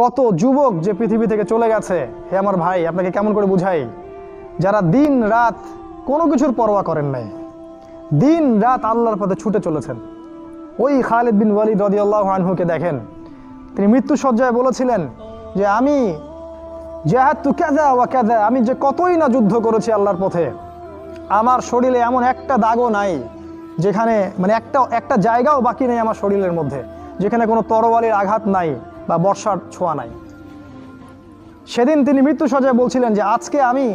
কত যুবক যে পৃথিবী থেকে চলে গেছে। হে আমার ভাই, আপনাকে কেমন করে বুঝাই, যারা দিন রাত কোনো কিছুর পরোয়া করেন নাই, দিন রাত আল্লাহর পথে ছুটে চলেছেন। ওই খালিদ বিন ওয়ালিদ রাদিয়াল্লাহু আনহুকে দেখেন, তিনি মৃত্যু সজ্জায় বলেছিলেন যে আমি জাহাদতু কাযা ওয়া কাযা, আমি যে কতই না যুদ্ধ করেছি আল্লাহর পথে, আমার শরীরে এমন একটা দাগও নাই যেখানে মানে একটা জায়গাও বাকি নেই আমার শরীরের মধ্যে যেখানে কোনো তরবারির আঘাত নাই বা বর্ষার ছোঁয়া নাই। সেদিন তিনি মৃত্যু সজ্জায় বলছিলেন যে আজকে আমি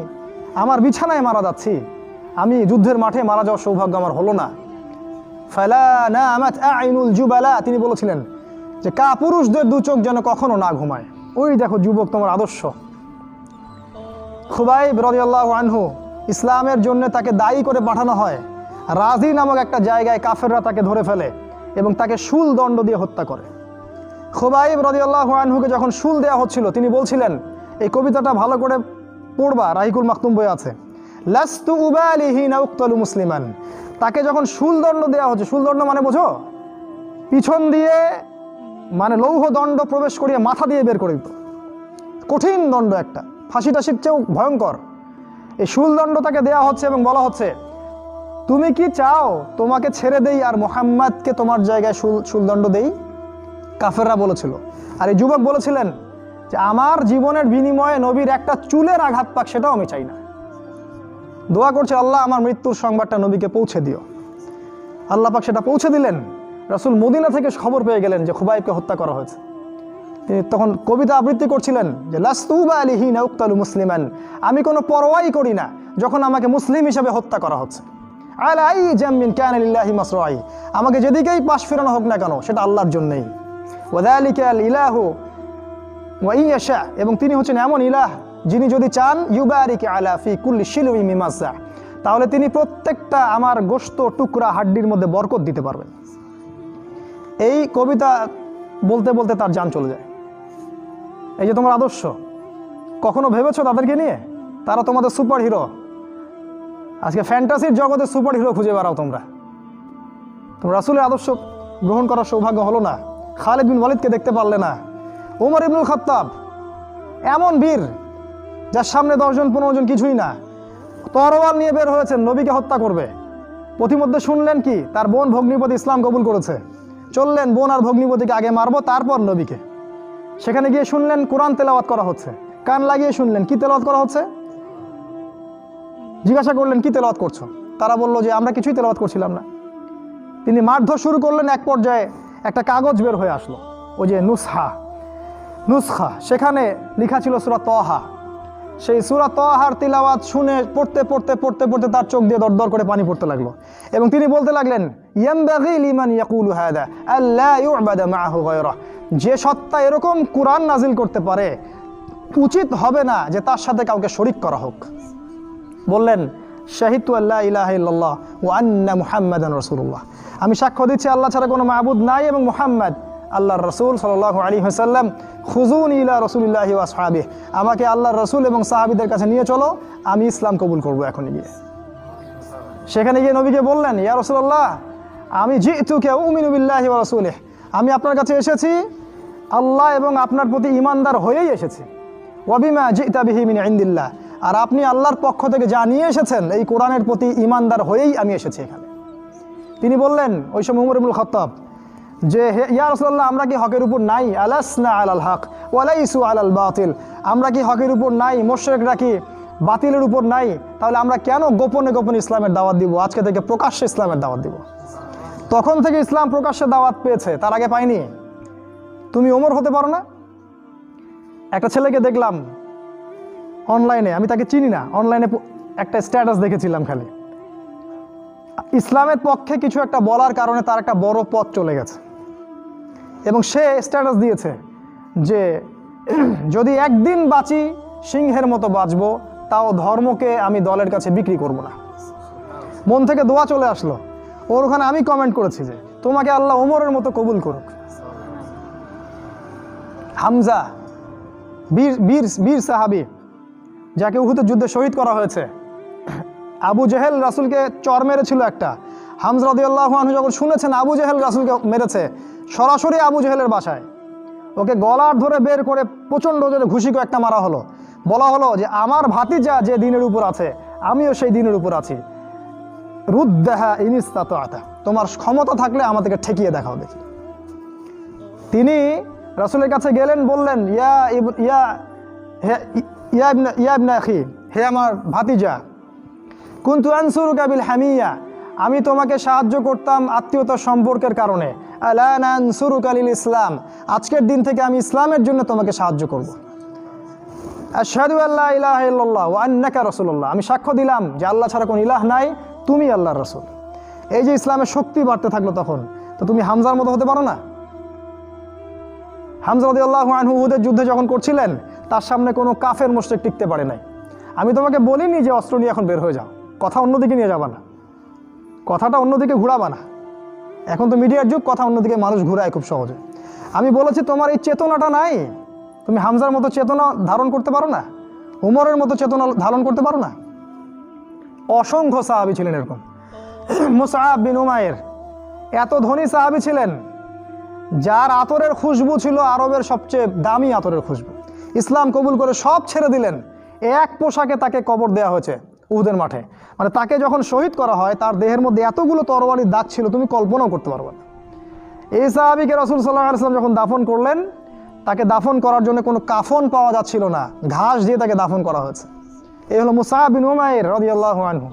আমার বিছানায় মারা যাচ্ছি, আমি যুদ্ধের মাঠে মারা যাওয়ার সৌভাগ্য আমার হলো না। ফালা নামাত আইনুল জুবালা, তিনি বলেছিলেন যে পুরুষদের দু চোখ যেন কখনো না ঘুমায়। ওই দেখো যুবক, তোমার আদর্শ। খুবাইব রাদিয়াল্লাহু আনহু, ইসলামের জন্য তাকে দায়ী করে পাঠানো হয়, রাজি নামক একটা জায়গায় কাফেররা তাকে ধরে ফেলে এবং তাকে শুল দণ্ড দিয়ে হত্যা করে। খুবাইব রাদিয়াল্লাহু আনহুকে যখন শুল দেওয়া হচ্ছিল, তিনি বলছিলেন, এই কবিতাটা ভালো করে পড়বা, রাহিকুল মাকতুম বই আছে, লাস্তু উবালিহি না উক্তালু মুসলিমান। তাকে যখন শুল দণ্ড দেওয়া হচ্ছে, শুল দণ্ড মানে বোঝো, পিছন দিয়ে মানে লৌহ দণ্ড প্রবেশ করিয়ে মাথা দিয়ে বের করে দিত, কঠিন দণ্ড, একটা ফাঁসি টাসির চেয়েও ভয়ঙ্কর। এই শুল দণ্ড তাকে দেওয়া হচ্ছে এবং বলা হচ্ছে, তুমি কি চাও তোমাকে ছেড়ে দেই আর মুহাম্মাদকে তোমার জায়গায় শুলদণ্ড দেই? কাফেররা বলেছিল। আর এই যুবক বলেছিলেন যে আমার জীবনের বিনিময়ে নবীর একটা চুলের আঘাত পাক, সেটাও আমি চাই না। দোয়া করছে, আল্লাহ আমার মৃত্যুর সংবাদটা নবীকে পৌঁছে দিও। আল্লাহ পাক সেটা পৌঁছে দিলেন। রাসূল মদিনা থেকে খবর পেয়ে গেলেন যে খুবাইবকে হত্যা করা হয়েছে। তিনি তখন কবিতা আবৃত্তি করছিলেন যে লাস্তু উবালিহি না উক্তালু মুসলিমান, আমি কোনো পরোয়াই করি না যখন আমাকে মুসলিম হিসেবে হত্যা করা হচ্ছে। আলা আই জামিন কানা লিল্লাহি মাসরাই, আমাকে যেদিকেই পাশ ফেরানো হোক না কেন সেটা আল্লাহর জন্যই। ওয়াযালিকাল ইলাহু ওয়া ইয়াশা, এবং তিনি হচ্ছেন এমন ইলাহ যিনি যদি চান ইউবারিক আলা ফি কুল্লি শিলুই মিমাসা, তাহলে তিনি প্রত্যেকটা আমার গোশত টুকরা হাড্ডির মধ্যে বরকত দিতে পারবেন। এই কবিতা বলতে বলতে তার জান চলে যায়। এই যে তোমার আদর্শ, কখনো ভেবেছো তাদেরকে নিয়ে? তারা তোমাদের সুপার হিরো। আজকে ফ্যান্টাসির জগতে সুপার হিরো খুঁজে বেড়াও তোমরা। তোমরা রাসূলের আদর্শ গ্রহণ করার সৌভাগ্য হলো না, খালিদ বিন ওয়ালিদকে দেখতে পারলে না। ওমর ইবনুল খাত্তাব এমন বীর, যার সামনে 10 জন 15 জন কিছুই না, তরোয়াল নিয়ে বের হয়েছেন নবীকে হত্যা করবে। পথিমধ্যে শুনলেন কি তার বোন ভগ্নিপতি ইসলাম কবুল করেছে, চললেন বোন আর ভগ্নিপতিকে আগে মারবো তারপর নবীকে। সেখানে গিয়ে শুনলেন কোরআন তেলাওয়াত করা হচ্ছে, কান লাগিয়ে শুনলেন কি তেলাওয়াত করা হচ্ছে। জিজ্ঞাসা করলেন কি তেলাওয়াত করছো? তারা বলল যে আমরা কিছুই তেলাওয়াত করছিলাম না। তিনি মারধর শুরু করলেন, এক পর্যায়ে একটা কাগজ বের হয়ে আসলো, ওই যে নুসখা, সেখানে লেখা ছিল সূরা তাহা। সেই সূরা তাহার তিলাওয়াত শুনে পড়তে পড়তে পড়তে পড়তে তার চোখ দিয়ে দরদর করে পানি পড়তে লাগলো এবং তিনি বলতে লাগলেন, ইয়ামবাগি লিমান ইয়াকুলু হাদা আল্লা ইউবাদা মাআহু গায়রা, যে সত্তা এরকম কুরআন নাজিল করতে পারে উচিত হবে না যে তার সাথে কাউকে শরীক করা হোক। বললেন, শাহিদতু আল্লা ইলাহা ইল্লাল্লাহ ওয়া আন্না মুহাম্মাদান রাসূলুল্লাহ, আমি সাক্ষ্য দিচ্ছি আল্লাহ ছাড়া কোনো মাবুদ নাই এবং মুহাম্মদ আল্লাহর রাসূল সাল্লাল্লাহু আলাইহি ওয়াসাল্লাম। খুযুনি ইলা রাসূলিল্লাহি ওয়া আসহাবিহি, আমাকে আল্লাহর রাসূল এবং সাহাবীদের কাছে নিয়ে চলো, আমি ইসলাম কবুল করব এখনই গিয়ে। সেখানে গিয়ে নবীকে বললেন, ইয়া রাসূলুল্লাহ, আমি জিতুকা উমিনু বিল্লাহি ওয়া রাসূলিহি, আমি আপনার কাছে এসেছি আল্লাহ এবং আপনার প্রতি ঈমানদার হয়েই এসেছি। ওয়া বিমা জিতা বিহি মিন ইনদিল্লাহ, আর আপনি আল্লাহর পক্ষ থেকে যা নিয়ে এসেছেন এই কোরআনের প্রতি ঈমানদার হয়েই আমি এসেছি এখানে। তিনি বললেন, ওই সময় ওমর ইবনুল খাত্তাব, যে ইয়া রাসূলুল্লাহ, আমরা কি হকের উপর নাই? আলাসনা আলাল হক ওয়া লাইসু আলাল বাতিল, আমরা কি হকের উপর নাই? মুশরিকরা কি বাতিলের উপর নাই? তাহলে আমরা কেন গোপনে গোপনে ইসলামের দাওয়াত দিব? আজকে থেকে প্রকাশ্যে ইসলামের দাওয়াত দিব। তখন থেকে ইসলাম প্রকাশ্যে দাওয়াত পেয়েছে, তার আগে পাইনি। তুমি ওমর হতে পারো না? একটা ছেলেকে দেখলাম অনলাইনে, আমি তাকে চিনি না, অনলাইনে একটা স্ট্যাটাস দেখেছিলাম খালি, ইসলামের পক্ষে কিছু একটা বলার কারণে তার একটা বড় পথ চলে গেছে এবং সে স্ট্যাটাস দিয়েছে যে যদি একদিন বাঁচি সিংহের মতো বাঁচবো, তাও ধর্মকে আমি দলের কাছে বিক্রি করব না। মন থেকে দোয়া চলে আসলো ওর ওখানে। আমি কমেন্ট করেছি যে তোমাকে আল্লাহ ওমরের মতো কবুল করুক। হামজা বীর সাহাবী, যাকে উহুদের যুদ্ধে শহীদ করা হয়েছে, আবু জেহেল রাসূলকে চর মেরেছিল একটা। হামজা রাদিয়াল্লাহু আনহু যখন শুনেছেন আবু জেহেল রাসূলকে মেরেছে, সরাসরি আবু জেহেলের বাসায় ওকে গলার ধরে বের করে প্রচণ্ড জোরে ঘুষি করে একটা মারা হলো। বলা হলো যে আমার ভাতিজা যে দিনের উপর আছে আমিও সেই দিনের উপর আছি, রুদ্দাহা ইনিস্তাতা, তোমার ক্ষমতা থাকলে আমাদেরকে ঠেকিয়ে দেখাও দেখি। তিনি রাসূলের কাছে গেলেন, বললেন ইয়া ইবনে আখি, হে আমার ভাতিজা, কুনতু আনসুরুকা বিল হামিয়া, আমি তোমাকে সাহায্য করতাম আত্মীয়তার সম্পর্কের কারণে, আলা নানসুরুকা লিল ইসলাম, আজকের দিন থেকে আমি ইসলামের জন্য তোমাকে সাহায্য করব। আশহাদু আল্লা ইলাহা ইল্লাল্লাহ ওয়া আন্নাকা রাসূলুল্লাহ, আমি সাক্ষ্য দিলাম যে আল্লাহ ছাড়া কোনো ইলাহ নাই, তুমি আল্লাহর রাসূল। এই যে ইসলামের শক্তি বাড়তে থাকলো তখন, তো তুমি হামজার মতো হতে পারো না? হামজা রাদিয়াল্লাহু আনহু উহুদের যুদ্ধে যখন করছিলেন, তার সামনে কোনো কাফের মুশরিক টিকতে পারে নাই। আমি তোমাকে বলিনি যে অস্ত্র নিয়ে এখন বের হয়ে যাও, কথা অন্যদিকে নিয়ে যাবা না, কথাটা অন্যদিকে ঘুরাবা না। এখন তো মিডিয়ার যুগ, কথা অন্যদিকে মানুষ ঘুরায় খুব সহজে। আমি বলেছি তোমার এই চেতনাটা নাই, তুমি হামজার মতো চেতনা ধারণ করতে পারো না, উমরের মতো চেতনা ধারণ করতে পারো না। অসংখ্য সাহাবী ছিলেন এরকম। মুসআব বিন উমাইর এত ধনী সাহাবী ছিলেন, যার আতরের খুশবু ছিল আরবের সবচেয়ে দামি আতরের খুশবু। ইসলাম কবুল করে সব ছেড়ে দিলেন, এক পোশাকে তাকে কবর দেওয়া হয়েছে উহুদের মাঠে। মানে তাকে যখন শহীদ করা হয়, তার দেহের মধ্যে এতগুলো তরবারির দাগ ছিল, তুমি কল্পনাও করতে পারবে না। এই সাহাবীকে রাসূল সাল্লাল্লাহু আলাইহি ওয়াসাল্লাম যখন দাফন করলেন, তাকে দাফন করার জন্য কোনো কাফন পাওয়া যাচ্ছিল না, ঘাস দিয়ে তাকে দাফন করা হয়েছে। এই হলো মুসআব বিন উমাইর রাদিয়াল্লাহু আনহু।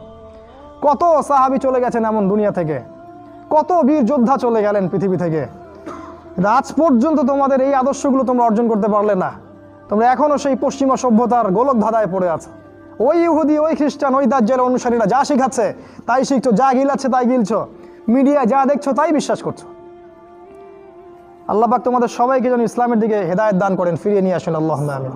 কত সাহাবী চলে গেছেন এমন দুনিয়া থেকে, কত বীর যোদ্ধা চলে গেলেন পৃথিবী থেকে, আজ পর্যন্ত তোমাদের এই আদর্শগুলো তোমরা অর্জন করতে পারলে না। তোমরা এখনও সেই পশ্চিমা সভ্যতার গোলক ধাঁধায় পড়ে আছো। ওই ইহুদি, ওই খ্রিস্টান, ওই দাজ্জালের অনুসারীরা যা শিখাচ্ছে তাই শিখছো, যা গিলাচ্ছে তাই গিলছো, মিডিয়া যা দেখছো তাই বিশ্বাস করছো। আল্লাহ পাক তোমাদের সবাইকে যেন ইসলামের দিকে হেদায়েত দান করেন, ফিরিয়ে নিয়ে আসেন। আল্লাহুম্মা আমিন।